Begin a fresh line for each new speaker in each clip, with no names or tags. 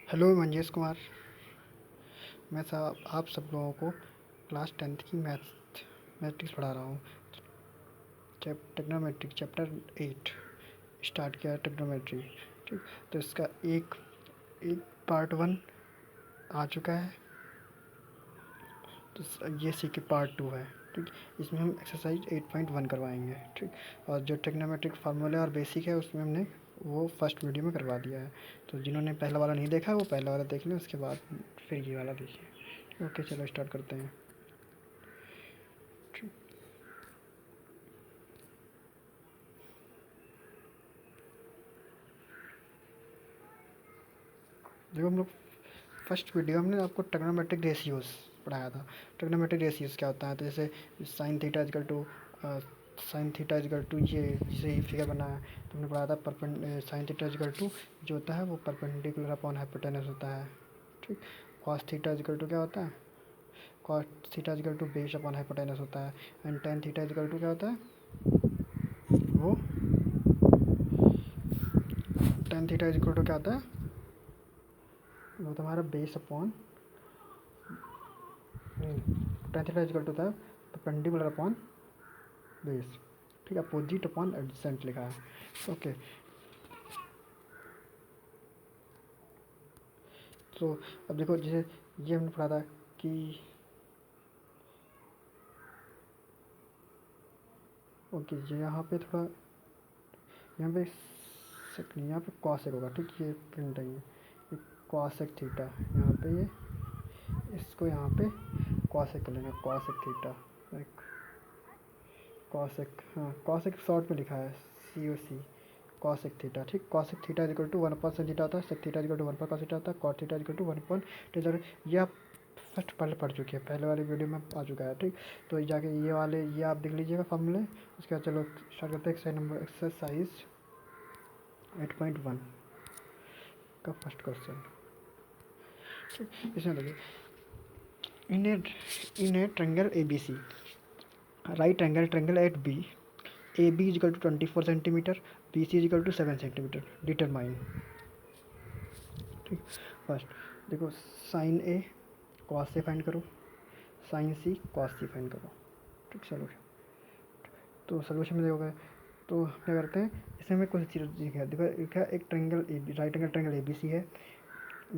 Hello Manjesh Kumar. मैं साहब आप सब लोगों को क्लास 10th की मैथमेटिक्स पढ़ा रहा हूँ। ट्रिग्नोमेट्री चैप्टर 8 स्टार्ट किया है ट्रिग्नोमेट्री। ठीक, तो इसका एक एक पार्ट 1 आ चुका है। तो ये सी के पार्ट 2 है। ठीक, इसमें हम एक्सरसाइज 8.1 करवाएंगे। ठीक, और जो ट्रिग्नोमेट्रिक फार्मूला और बेसिक है उसमें हमने वो फर्स्ट वीडियो में करवा दिया है। तो जिन्होंने पहला वाला नहीं देखा वो पहला वाला देख लें, उसके बाद फिर ये वाला देखिए। ओके, चलो स्टार्ट करते हैं। देखो, हम लोग फर्स्ट वीडियो हमने आपको ट्रिग्नोमेट्रिक रेशियोज पढ़ाया था। ट्रिग्नोमेट्रिक रेशियोज क्या होता है? तो जैसे साइन थीटा इजकल टू ये जिसे ये फिगर बना है तो हमने पढ़ा था साइन थीटा इजकल टू जो होता है वो परपेंडिकुलर अपॉन हाइपोटेनस होता है। ठीक, कॉस थीटा इजकल टू क्या होता है? Cos theta is equal to base upon hypotenuse होता है। And tan theta is equal to क्या होता है? वो टेन थीटा इजकल टू क्या होता है? वो तुम्हारा base upon tan theta is equal to होता है परपेंडिकुलर अपॉन बेस। ठीक है, अपोजिट अपॉन एडजेसेंट लिखा है। ओके, तो अब देखो जैसे ये हमने पढ़ा था कि ओके ये यहाँ पे थोड़ा यहाँ पे यहाँ पे कॉसेक होगा। ठीक, ये प्रिंट है ये कॉसेक थीटा यहाँ पे ये इसको यहाँ पे कॉसेक कर लेंगे। कॉसेक थीटा एक कॉसेक, हाँ कॉसेक शॉर्ट में लिखा है COC कॉसेक थीटा। ठीक, cosec theta equal to 1/sin theta होता है। Sec theta equal to 1/cos theta होता है। Cot theta equal to 1/tan। ये आप फर्स्ट पहले पढ़ चुके हैं, पहले वाले वीडियो में आ चुका है। ठीक, तो जाके ये आप देख लीजिएगा फॉर्मूले। उसके बाद चलो स्टार्ट करते हैं एक्सरसाइज 8.1 का फर्स्ट क्वेश्चन। ठीक, इसमें देखिए in a triangle ABC right angle triangle at B AB is equal to 24 centimetre, BC is equal to 7 centimetre. Determine. ठीक, फर्स्ट देखो साइन A कॉस से फाइंड करो, साइन C कॉस से find करो। ठीक, सोल्यूशन तो सोल्यूशन में देखोगे तो क्या करते हैं इसमें हमें कुछ चीज़ दिखा है। देखो क्या एक triangle AB right angle triangle ABC है,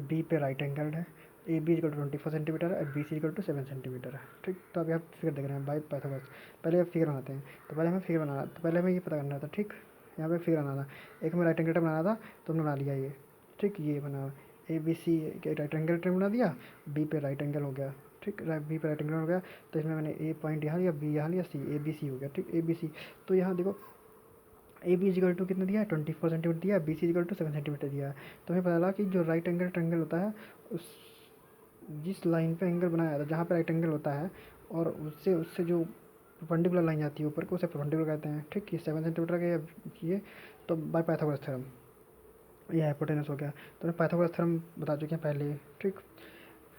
B पे राइट एंगल है, AB इक्वल टू 24 सेंटीमीटर है, BC इक्वल टू 7 सेंटीमीटर है। ठीक, तो अभी आप फिगर देख रहे हैं बाई पाइथागोरस। पहले आप फिगर बनाते हैं, तो पहले हमें ये पता करना था। ठीक, यहाँ पे फिगर बनाना था, एक हमें राइट एंगल बनाना था तो हमने बना लिया ये। ठीक, ये बना ABC राइट एंगल ट्रेंगल बना दिया, B पे राइट एंगल हो गया। ठीक, B पे राइट एंगल हो गया तो इसमें मैंने A पॉइंट यहाँ लिया, B यहाँ लिया, C ABC हो गया। ठीक, ABC तो यहाँ देखो ए बी इजिकल टू कितना दिया है? 24 सेंटीमीटर दिया है। B C is equal to 7 centimetre दिया है। तो हमें पता लगा कि जो राइट एंगल ट्रेंगल होता है उस जिस लाइन पे एंगल बनाया था जहाँ पे राइट एंगल होता है और उससे उससे जो परपेंडिकुलर लाइन जाती है ऊपर को उसे परपेंडिकुलर कहते हैं। ठीक, ये 7 सेंटीमीटर का ये तो बाय पाइथागोरस थ्योरम ये हाइपोटेनस हो गया। तो पाइथागोरस थ्योरम बता चुके हैं पहले। ठीक,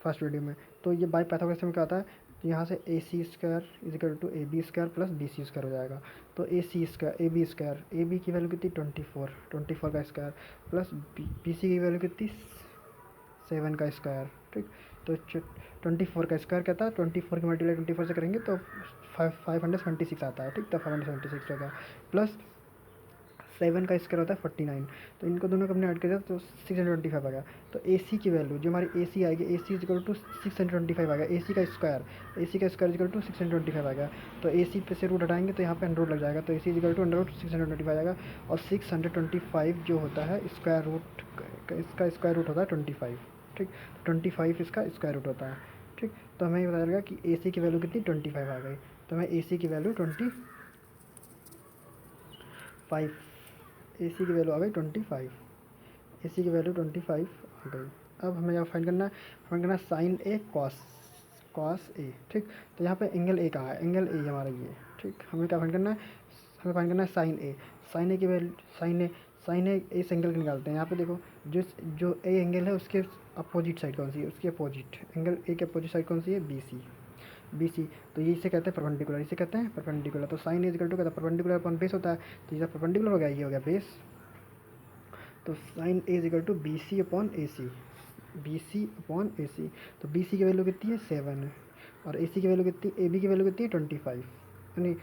फर्स्ट वीडियो में। तो ये बाई पाइथागोरस थ्योरम क्या आता है? तो यहाँ से AC square is equal to AB square plus BC square हो जाएगा। तो AC square AB square AB की वैल्यू कितनी 24 का स्क्वायर प्लस BC की वैल्यू कितनी 7 का स्क्वायर। ठीक, तो 24 का स्क्वायर कहता है 24 की मल्टीप्लाई 24 से करेंगे तो 576 आता है। ठीक, तो 576 होगा प्लस 7 का स्क्वायर होता है 49। तो इनको दोनों को हमने ऐड कर दिया तो 625 आ गया। तो AC की वैल्यू जो हमारी AC आएगी AC इज इक्वल टू 625 आ गया। AC का स्क्वायर इक्वल टू 625 आ गया। तो AC पे से रूट हटाएंगे तो यहाँ पे अंडर रूट लग जाएगा। तो AC is equal to under root 625 आएगा और 625 जो होता है स्क्वायर रूट इसका स्क्वायर रूट होता है 25। ठीक, 25 इसका स्क्वायर रूट होता है। ठीक, तो हमें ये पता चलेगा कि AC की वैल्यू कितनी 25 आ गई। तो हमें AC की वैल्यू 25 AC की वैल्यू आ गई 25। AC की वैल्यू 25 आ गई। अब हमें यहाँ फाइंड करना है, साइन ए कॉस ए। ठीक, तो यहाँ पे एंगल ए कहाँ है? एंगल ए हमारा ये। ठीक, हमें क्या फाइंड करना है? हमें फाइंड करना है साइन ए की वैल्यू साइन ए इस एंगल की निकालते हैं। यहाँ पे देखो जो ए एंगल है उसके अपोजिट साइड कौन सी है? उसकी अपोजिट एंगल ए के अपोजिट साइड कौन सी है? BC। तो ये इसे कहते हैं परपेंडिकुलर, इसे कहते हैं परपेंडिकुलर। तो साइन इज इक्वल टू कहता है परपेंडिकुलर अपॉन बेस होता है। तो ये परपेंडिकुलर हो गया, ये हो गया बेस। तो sine A is equal to BC upon AC। B C upon A C. तो बी सी की वैल्यू कितनी है 7 है, और ए सी की वैल्यू कितनी, ए बी की वैल्यू कितनी है 25, यानी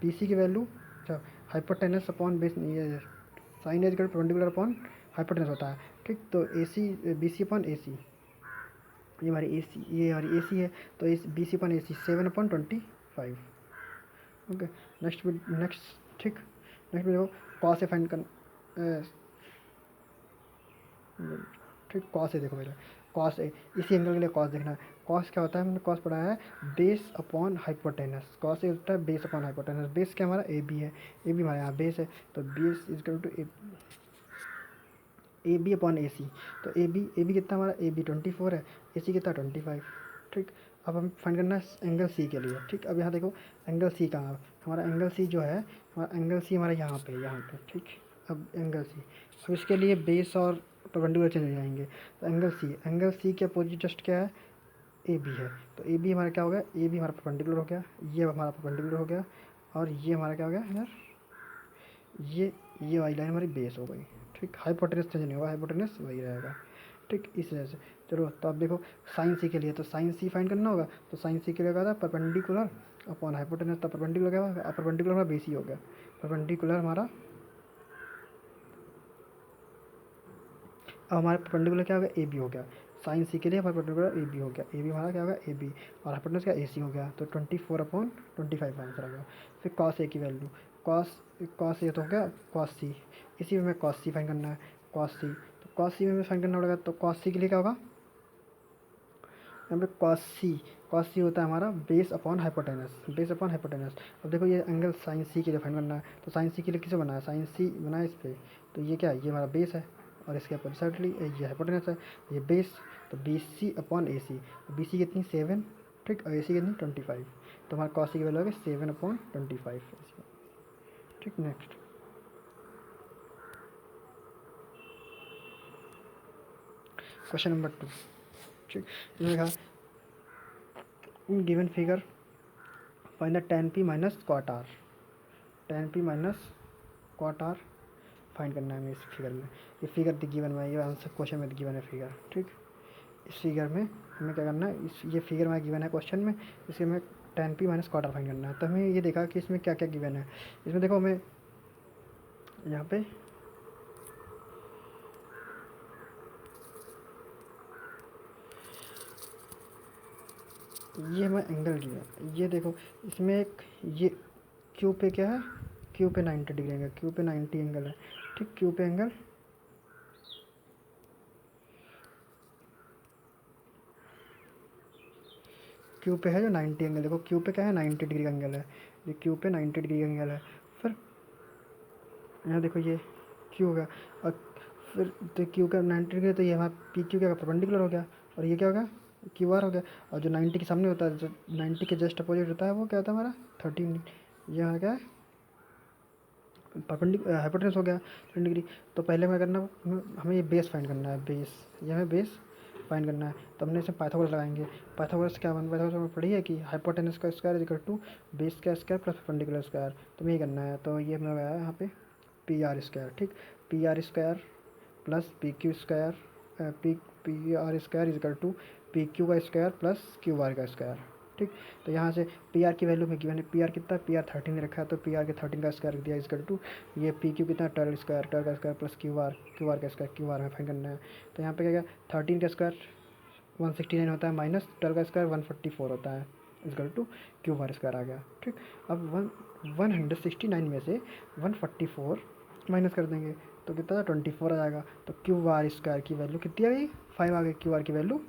बी सी की वैल्यू, अच्छा हाइपोटेनस अपॉन बेस, ये साइन एज का परपेंडिकुलर अपॉन हाइपोटेनस होता है, ठीक। तो A C, B C upon A सी, ये हमारी ए सी, ये हमारी ए सी है, तो इस B C upon A C 7/25। Okay, next, ठीक। नेक्स्ट में देखो कॉस से फाइंड कर, ठीक, कॉस है, देखो पहले कॉस है, इसी एंगल के लिए कॉस देखना है। कॉस क्या होता है, हमने कॉस पढ़ा है बेस अपॉन हाइपोटेनस। कॉस ये होता है बेस अपॉन हाइपोटेनस। बेस क्या हमारा ए बी है, ए बी हमारे यहाँ बेस है, तो base is equal to A B upon A C. तो ए बी कितना हमारा, ए बी 24 है, ए सी कितना 25, ठीक। अब हम फाइंड करना है एंगल सी के लिए, ठीक। अब यहाँ देखो एंगल सी कहाँ है, हमारा एंगल सी जो है, हमारा एंगल सी हमारा यहाँ पे, ठीक। अब एंगल सी, अब इसके लिए बेस और परपेंडिकुलर चेंज हो जाएंगे। तो एंगल सी के अपोजिट जस्ट क्या है, ए बी है। तो ए बी हमारा क्या हो गया, ए बी हमारा परपेंडिकुलर हो गया, ये हमारा परपेंडिकुलर हो गया, और ये हमारा क्या हो गया यार, ये वाली लाइन हमारी बेस हो गई, ठीक। हाइपोटेनस चेंज नहीं होगा, हाइपोटेनस वही रहेगा, ठीक। इस वजह से चलो, तो अब देखो साइन सी के लिए, तो साइन सी फाइंड करना होगा। तो साइन सी के लिए क्या था, परपेंडिकुलर अपॉन हाइपोटेनस। तो परपेंडिकुलर क्या होगा, परपेंडिकुलर हमारा बेस ही हो गया, परपेंडिकुलर हमारा, अब हमारा परपेंडिकुलर क्या हो गया, ए बी हो गया। साइन सी के लिए हमारा परपेंडिकुलर ए बी हो गया, ए बी हमारा क्या होगा, ए बी, और हाइपोटेनस क्या, ए सी हो गया। तो 24/25 आंसर आ गया। फिर कॉस ए की वैल्यू, कॉस कॉस ए तो हो गया कॉस सी, इसी में हमें कॉस सी फाइंड करना है, कॉस सी। तो कॉस सी में हमें फाइंड करना पड़ेगा। तो कॉस सी के लिए क्या होगा, यहाँ पे कॉस सी होता है हमारा base upon hypotenuse, base upon hypotenuse. अब देखो ये एंगल साइन सी के लिए फाइंड करना है। तो साइन सी के लिए किसे बनाया, साइन सी बनाया इस पर, तो ये क्या है, ये हमारा बेस है, और इसके अपोजिटली ये हाइपोटेनस है, ये बेस। तो B C upon A C, B C कितनी 7, ठीक, और ए सी कितनी 25। तो हमारा कॉस सी की वैल्यू होगी 7/25, ठीक। नेक्स्ट क्वेश्चन नंबर 2, ठीक। इसमें कहा in given figure find the tan p minus cot R, tan p minus cot R find करना है हमें इस फिगर में। ये फिगर दी गिवन में, ये आंसर क्वेश्चन में गिवन है फिगर, ठीक। इस फिगर में हमें क्या करना है, इस ये फिगर में गिवन है क्वेश्चन में, इसके हमें tan p minus cot R find करना है। तो हमें ये देखा कि इसमें क्या क्या गिवन है। इसमें देखो हमें यहाँ पे ये हमें एंगल गिवन, ये देखो इसमें एक ये क्यू पे क्या है, क्यू पे 90 डिग्री एंगल, क्यू पे 90 एंगल है, ठीक। क्यू पे एंगल, क्यू पे है जो 90 एंगल, देखो क्यू पे क्या है 90 डिग्री का एंगल है, ये क्यू पे 90 डिग्री का एंगल है। फिर यहाँ देखो ये क्यू होगा, और फिर तो क्यू का 90 डिग्री, तो ये हमारा पी क्यू क्या परपेंडिकुलर हो गया, और ये क्या हो गया, क्यू आर हो गया। और जो 90 के सामने होता है, जो 90 के जस्ट अपोजिट होता है, वो क्या होता है हमारा 13, ये हमारा क्या है परपेंडिकुलर हाइपोटेनस हो गया 30 डिग्री। तो पहले हमें करना, हमें ये बेस फाइंड करना है, बेस, ये हमें बेस फाइंड करना है। तो हमने इसमें पाइथागोरस लगाएंगे। पाइथागोरस क्या बन, पाइथागोरस हमें पढ़ी है कि हाइपोटेनस का स्क्वायर इक्वल टू बेस का स्क्वायर प्लस परपेंडिकुलर स्क्वायर। तो हमें ये करना है। तो ये हमें आया यहाँ पे पी आर स्क्वायर, ठीक। P R square plus P Q square, P R square equal to P Q का स्क्वायर प्लस क्यू आर का स्क्वायर, ठीक। तो यहाँ से पी आर की वैल्यू में गिवन है, पी आर कितना, पी आर 13 रखा है, तो पी आर के 13 का स्क्वायर दिया इक्वल टू ये पी क्यू कितना 12 का स्क्वायर प्लस क्यू आर का स्क्वायर, क्यू आर में फाइंड करना है। तो यहाँ पे क्या गया 13 का स्क्वायर 169 होता है, माइनस 12 का स्क्वायर 144 होता है, equal to Q R square आ गया, ठीक। अब 169 में से 144 माइनस कर देंगे, तो कितना 24 आ जाएगा। तो क्यू आर स्क्वायर की वैल्यू कितनी आ गई, 5 आ गई, क्यू आर की वैल्यू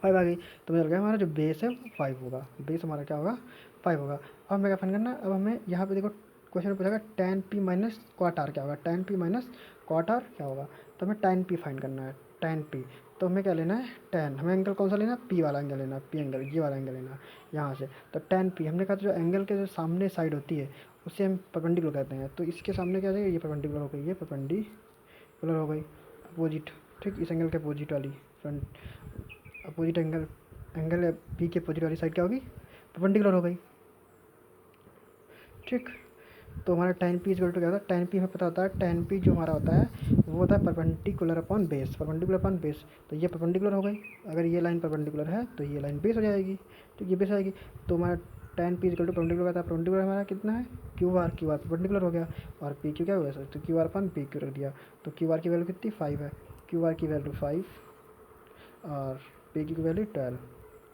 5 आ गई। तो मुझे लग गया हमारा जो बेस है वो 5 होगा, बेस हमारा क्या होगा 5 होगा। अब हमें क्या फाइंड करना है, अब हमें यहाँ पे देखो क्वेश्चन में पूछा tan p minus cot R क्या होगा, tan p minus cot R क्या होगा। तो हमें tan p फाइंड करना है, tan p। तो हमें क्या लेना है, tan, हमें एंगल कौन सा लेना है, p वाला एंगल लेना है, p एंगल, ये वाला एंगल लेना है यहाँ से। तो tan p हमने कहा जो एंगल के जो सामने साइड होती है उसे हम परपेंडिकुलर कहते हैं। तो इसके सामने क्या जाएगा, ये परपेंडिकुलर हो गई, ये परपेंडिकुलर हो गई, अपोजिट, ठीक। इस एंगल के अपोजिट वाली front, opposite angle, angle P के अपोजिट वाली साइड क्या होगी, परपेंडिकुलर हो गई, ठीक। तो हमारा tan p इक्वल टू क्या होता है, tan p हमें पता होता है, tan p जो हमारा होता है वो होता है perpendicular upon base, perpendicular upon base. तो ये परपेंडिकुलर हो गई, अगर ये लाइन परपेंडिकुलर है तो ये लाइन बेस हो जाएगी, तो ये बेस आएगी। तो हमारा tan p equal to perpendicular आता है, परपेंडिकुलर हमारा कितना है QR, QR परपेंडिकुलर हो गया, और PQ क्या हुआ, तो QR अपॉन PQ रख दिया। तो QR की वैल्यू कितनी 5 है, QR की वैल्यू 5 और PQ की वैल्यू 12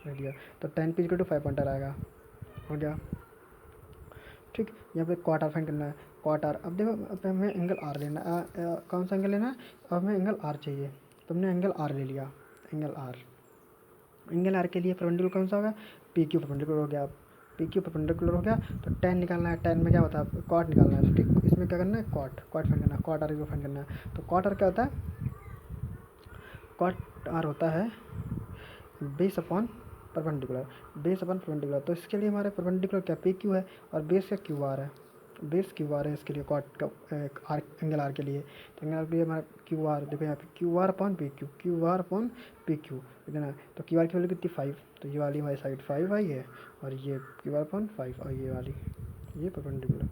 रख दिया। तो tan p equal to 5 pointer आएगा, हो गया। ठीक, यहाँ पे क्वार्टर फाइंड करना है, क्वार्टर। अब देखो, अब हमें एंगल आर लेना है, कौन सा एंगल लेना है, अब हमें एंगल आर चाहिए, तो हमने एंगल आर ले लिया, एंगल आर। एंगल आर के लिए परपेंडिकुलर कौन सा होगा, पी क्यू परपेंडिकुलर हो गया, पी क्यू परपेंडिकुलर हो गया। तो टेन निकालना है, टेन में क्या होता है, कॉट निकालना है। ठीक, इसमें क्या करना है, कॉट, कॉट फाइंड करना है, कॉट आर को फाइंड करना है। तो कॉट आर क्या होता है, कॉट आर होता है base upon perpendicular, base upon perpendicular. तो इसके लिए हमारे परपेंडिकुलर क्या पी क्यू है और बेस का क्यू आर है, बेस क्यू आर है इसके लिए, कॉट का आर, एंगल आर के लिए। तो एंगल आर के लिए हमारा क्यू आर, देखो यहाँ पे Q R upon P Q, Q R upon P Q इतना है। तो क्यू आर की वैल्यू कितनी 5, तो ये वाली हमारी साइड 5 आई है, और ये क्यू आर अपॉन 5 और ये वाली, ये परपेंडिकुलर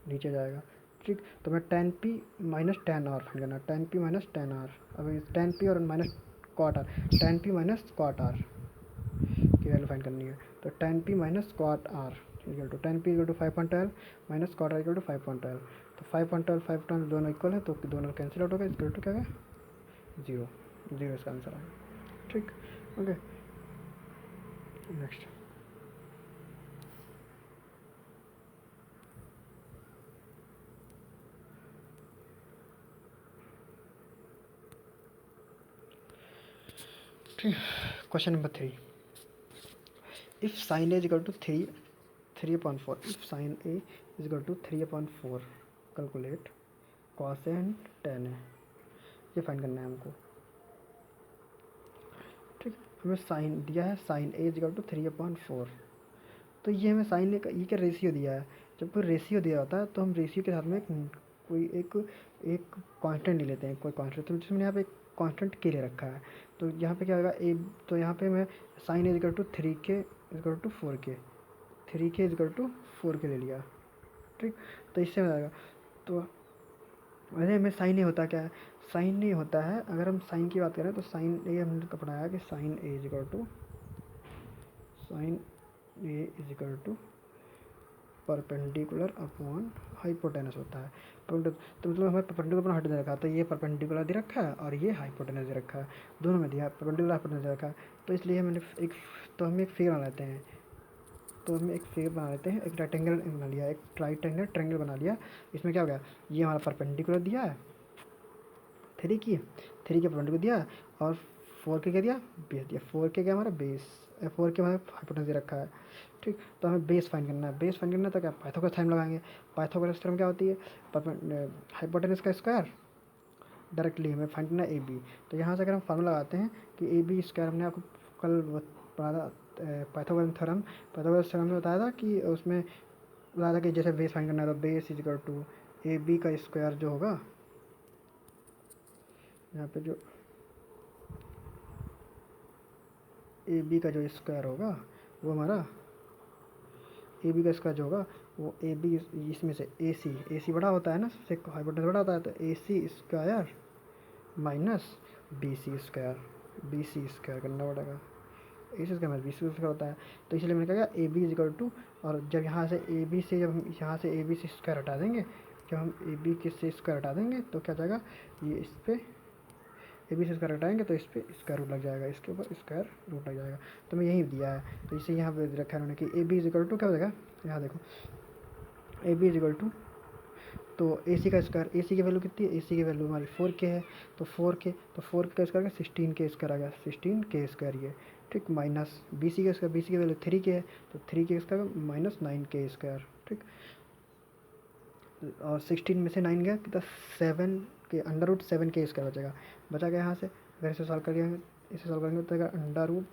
नीचे जाएगा। ठीक, तो मैं tan p minus tan r find करना, tan p minus tan r। अब tan p और minus cot r, tan p minus cot r की वैल्यू फाइंड करनी है। तो tan p minus cot r equal to, tan p equal to 5.12 minus cot r equal to 5.12। तो 5.12 5.12 दोनों equal है, तो दोनों कैंसिल आउट हो गए, इक्वल टू क्या है, 0, 0 इसका आंसर है। ठीक, ओके, नेक्स्ट। ठीक, question number 3, if sine A is equal to 3/4, if sine A is equal to 3/4, calculate cos A and tan A, ये फाइंड करना है हमको। ठीक, हमें साइन दिया है, sine A is equal to 3/4, तो ये हमें साइन ए का ये क्या रेशियो दिया है। जब कोई रेशियो दिया होता है तो हम रेशियो के साथ में कोई एक कांस्टेंट ले लेते हैं, कोई कांस्टेंट। तो जिसमें यहाँ पे एक कांस्टेंट के ले रखा है, तो यहाँ पे क्या होगा ए, तो यहाँ पे मैं sine A equal to 3k equal to 4k, 3k equal to 4k ले लिया। ठीक, तो इससे हो जाएगा। तो वैसे में साइन ए होता क्या है, साइन ए होता है, अगर हम साइन की बात करें तो साइन ए हमने तो पढ़ाया कि sine A is equal to, sine A is equal to perpendicular upon hypotenuse होता है। तो मतलब हमें परपेंडिकुलर अपॉन हाइपोटेनस दे रखा है, तो ये परपेंडिकुलर दे रखा है और ये हाइपोटेनस दे रखा है, दोनों में दिया परपेंडिकुलर हाइपोटेनस दे रखा है। तो इसलिए मैंने एक, तो हम एक फिगर बना लेते हैं, तो हम एक फिगर बना लेते हैं, एक रेक्टेंगल बना लिया, एक राइट ट्रायंगल बना लिया। इसमें क्या हो गया, ये हमारा परपेंडिकुलर दिया है, 3 के परपेंडिकुलर दिया, और 4 के क्या दिया, बेस दिया। 4 के क्या हमारा बेस, 4 के हमारा हाइपोटेनस दे रखा है। ठीक, तो हमें बेस फाइंड करना है, बेस फाइंड करना है तो क्या पाइथागोरस थ्योरम लगाएंगे। पाइथागोरस थ्योरम क्या होती है, हाइपोटेनस का स्क्वायर, डायरेक्टली हमें फाइंड करना है ए बी। तो यहाँ से अगर हम फार्मूला लगाते हैं कि ए बी स्क्वायर, हमने आपको कल पढ़ा था पाइथागोरस थ्योरम, पाइथागोरस थ्योरम में बताया था कि उसमें बताया था कि जैसे बेस फाइंड करना है तो base is equal to A B का स्क्वायर जो होगा, यहाँ पे जो ए बी का जो स्क्वायर होगा वो हमारा, ए बी का स्क्वायर जो होगा वो ए बी, इसमें से ए सी बड़ा होता है ना, सबसे हाइपोटेनस बड़ा होता है, तो A C square minus B C square करना पड़ेगा, A C square minus B C square होता है। तो इसलिए मैंने कहा A B is equal to, और जब यहाँ से ए बी से, जब हम यहाँ से ए बी से स्क्वायर हटा देंगे, जब हम ए बी के से स्क्वायर हटा देंगे तो क्या जाएगा, ये इस पर ए बी से स्क्वायर हटाएंगे तो इस पर स्क्वायर रूट लग जाएगा, इसके ऊपर स्क्वायर रूट लग जाएगा। तो मैं यही दिया है, तो इसे यहाँ पे रखा है उन्होंने कि A B is equal to क्या हो जाएगा, यहाँ देखो A B is equal to, तो ए सी का स्क्वायर, ए सी की वैल्यू कितनी है, ए सी की वैल्यू हमारी 4k है, तो 4k, तो 4k का स्क्वायर 16k स्क्वायर आ गया, 16k स्क्वायर ये। ठीक, माइनस बी सी का स्क्वायर, बी सी की वैल्यू 3k है, तो 3k square minus 9k square. ठीक, और 16 में से 9 गया तो 7 के अंडर रूट 7k स्क्वायर बचेगा, बचा गया यहाँ से। अगर इसे सॉल्व करिए, इसे सॉल्व करेंगे तो अंडर रूट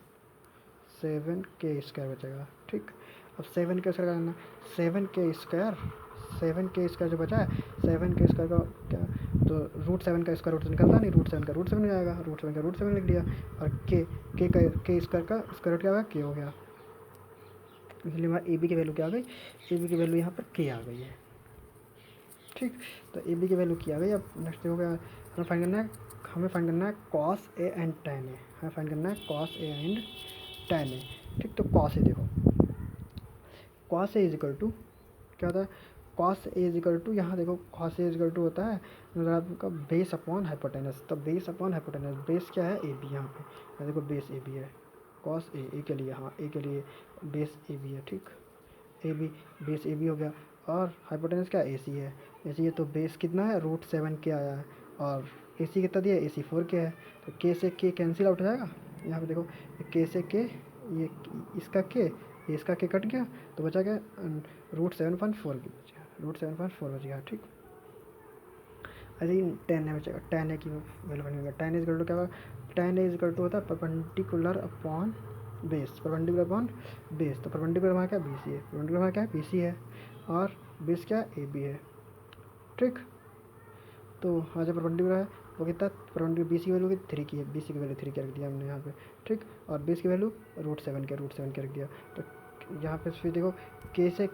7k स्क्वायर बचेगा। ठीक, अब 7k स्क्वायर करना, 7k स्क्वायर जो बचा है, 7k स्क्वायर का क्या, तो रूट 7 का स्क्वायर रूट से निकलता नहीं, रूट 7 का रूट 7 हो जाएगा, रूट 7 का रूट 7 लिख दिया, और के स्क्वायर का स्क्वायर रूट क्या होगा, के हो गया। इसलिए हमारा ए बी की वैल्यू क्या आ गई, ए बी की वैल्यू यहाँ पर के आ गई है। ठीक। तो ए बी की वैल्यू क्या आ गई। अब नेक्स्ट हो गया हमें फाइंड करना है cos A and tan A. हमें फाइंड करना है cos A and tan A. ठीक। तो कॉस ए देखो, cos A is equal to क्या होता है, cos A is equal to, यहाँ देखो cos A is equal to होता है मतलब आपका बेस अपॉन हाइपोटेनस। तो बेस अपॉन हाइपोटेनस, बेस क्या है ए बी, यहाँ पे देखो बेस ए बी है, कॉस ए के लिए, हाँ ए के लिए बेस ए बी है। ठीक। A B, base A B हो गया, और हाइपोटेनस क्या ए सी है, ए सी है। तो बेस कितना है, √7 के आया है, और ए सी कितना दिया, ए सी 4 के है। तो के से के कैंसिल आउट हो जाएगा, यहाँ पे देखो के से के, ये इसका के, इसका के कट गया, तो बचा क्या √7.4 की बचा, √7.4 बच गया। ठीक। ऐसे ही टेन ए बचेगा, टेन ए की वैल्यू बनेगा, टेन इज इक्वल टू क्या होगा, tan A is equal to होता है perpendicular upon base, perpendicular upon base. तो परपेंडिकुलर वहाँ क्या बी सी है, परपेंडिकुलर वहाँ क्या है बी सी है, और बेस क्या ए बी है। ठीक। तो हाँ जो परपेंडिकुलर है वो कितना, परपेंडिकुलर बी सी की वैल्यू 3 की है, बी सी की वैल्यू 3 की रख दिया हमने यहाँ पे। ठीक। और बेस की वैल्यू √7 के रख दिया। तो यहाँ पे फिर देखो के से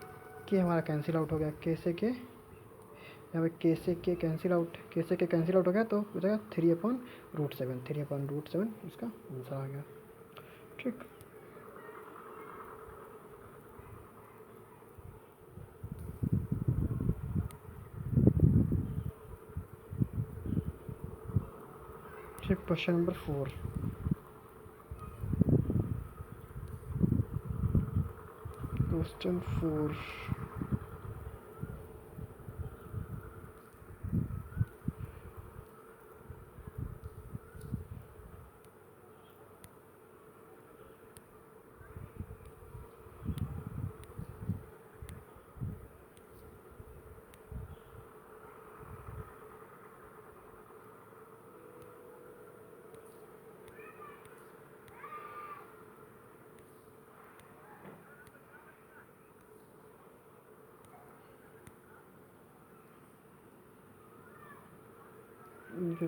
के हमारा कैंसिल आउट हो गया, के से के, यहाँ पे के से के कैंसिल आउट, के से के कैंसिल आउट हो गया, तो हो जाएगा 3/√7, 3/√7 इसका आंसर आ गया। ठीक। ठीक। क्वेश्चन नंबर 4, क्वेश्चन 4,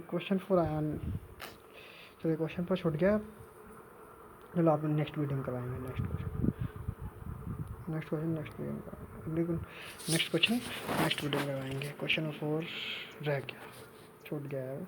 क्वेश्चन 4 आया, चलिए क्वेश्चन 4 छूट गया। चलो आप नेक्स्ट वीडियो में करवाएंगे, नेक्स्ट क्वेश्चन नेक्स्ट वीडियो में करवाएंगे, नेक्स्ट क्वेश्चन नेक्स्ट वीडियो में करवाएंगे। क्वेश्चन 4 रह गया, छूट गया है।